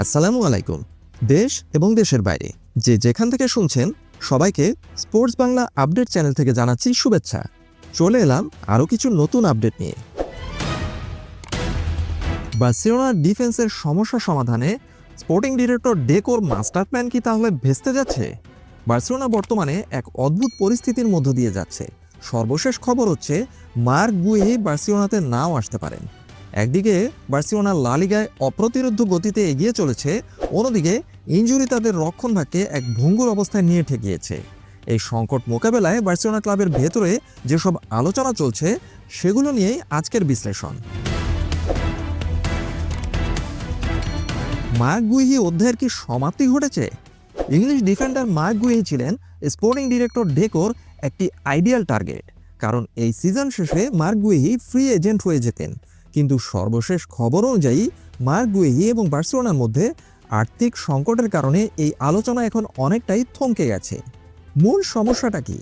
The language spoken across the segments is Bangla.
আসসালামু আলাইকুম। দেশ এবং দেশের বাইরে যে যেখান থেকে শুনছেন সবাইকে স্পোর্টস বাংলা আপডেট চ্যানেল থেকে জানাচ্ছি শুভেচ্ছা। চলে এলাম আরও কিছু নতুন আপডেট নিয়ে। বার্সেলোনার ডিফেন্সের সমস্যা সমাধানে sporting director decor master plan কি তাহলে ভেস্তে যাচ্ছে? বার্সেলোনা বর্তমানে এক অদ্ভুত পরিস্থিতির মধ্য দিয়ে যাচ্ছে। সর্বশেষ খবর হচ্ছে মার্ক গুয়েহি বার্সেলোনাতে নাও আসতে পারেন। একদিকে বার্সেলোনা লা লিগায় অপ্রতিরোধ্য গতিতে এগিয়ে চলেছে, অন্যদিকে ইনজুরি তাদের রক্ষণভাগকে এক ভঙ্গুর অবস্থায় নিয়ে ঠেকিয়েছে। এই সংকট মোকাবেলায় বার্সেলোনা ক্লাবের ভেতরে যেসব আলোচনা চলছে সেগুলো নিয়েই আজকের বিশ্লেষণ। মার্ক গুয়েহি অধ্যায়ের কি সমাপ্তি ঘটেছে? ইংলিশ ডিফেন্ডার মার্ক গুয়েহি ছিলেন স্পোর্টিং ডিরেক্টর ডেকোর একটি আইডিয়াল টার্গেট, কারণ এই সিজন শেষে মার্ক গুয়েহি ফ্রি এজেন্ট হয়ে যেতেন। কিন্তু সর্বশেষ খবর অনুযায়ী মার্ক গুয়েহি এবং বার্সেলোনার মধ্যে আর্থিক সংকটের কারণে এই আলোচনা এখন অনেকটাই থমকে গেছে। মূল সমস্যাটা কি?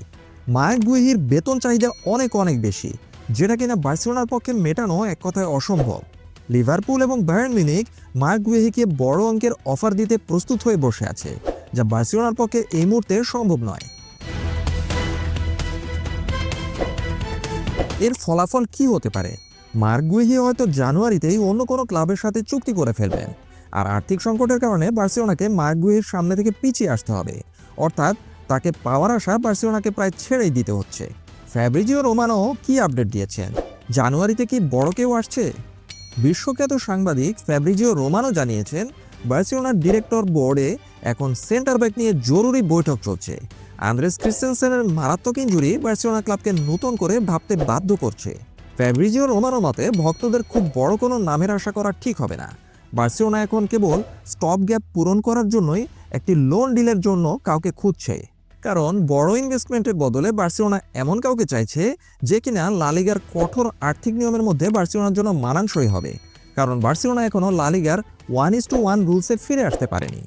মার্ক গুয়েহির বেতন চাহিদা অনেক বেশি, যেটা কিনা বার্সেলোনার পক্ষে মেটানো এক কথায় অসম্ভব। লিভারপুল এবং বায়ার্ন মিউনিখ মার্ক গুয়েহিকে বড় অঙ্কের অফার দিতে প্রস্তুত হয়ে বসে আছে, যা বার্সেলোনার পক্ষে এই মুহূর্তে সম্ভব নয়। এর ফলাফল কি হতে পারে? মার্ক গুয়েহি হয়তো জানুয়ারিতেই অন্য কোনো ক্লাবের সাথে চুক্তি করে ফেলবেন, আর আর্থিক সংকটের কারণে বার্সেলোনাকে মার্ক গুয়েহির সামনে থেকে পিছিয়ে আসতে হবে। অর্থাৎ তাকে পাওয়ার আশা বার্সেলোনাকে প্রায় ছেড়েই দিতে হচ্ছে। ফ্যাব্রিজিও রোমানো কি আপডেট দিয়েছেন? জানুয়ারিতে কি বড় কেউ আসছে? বিশ্বখ্যাত সাংবাদিক ফ্যাব্রিজিও রোমানো জানিয়েছেন, বার্সেলোনার ডিরেক্টর বোর্ডে এখন সেন্টার ব্যাক নিয়ে জরুরি বৈঠক চলছে। আন্দ্রেস ক্রিস্টেনসেনের মারাত্মক ইনজুরি বার্সেলোনা ক্লাবকে নতুন করে ভাবতে বাধ্য করছে। ফ্যাব্রিজিও রোমানোর মতে ভক্তদের খুব বড় কোনো নামের আশা করা ঠিক হবে না। বার্সেলোনা এখন কেবল স্টপ গ্যাপ পূরণ করার জন্যই একটি লোন ডিলের জন্য কাউকে খুঁজছে, কারণ বড় ইনভেস্টমেন্টের বদলে বার্সেলোনা এমন কাউকে চাইছে যে কিনা লা লিগার কঠোর আর্থিক নিয়মের মধ্যে বার্সেলোনার জন্য মানানসই হবে, কারণ বার্সেলোনা এখনও লা লিগার 1:1 রুলসে ফিরে আসতে পারেনি।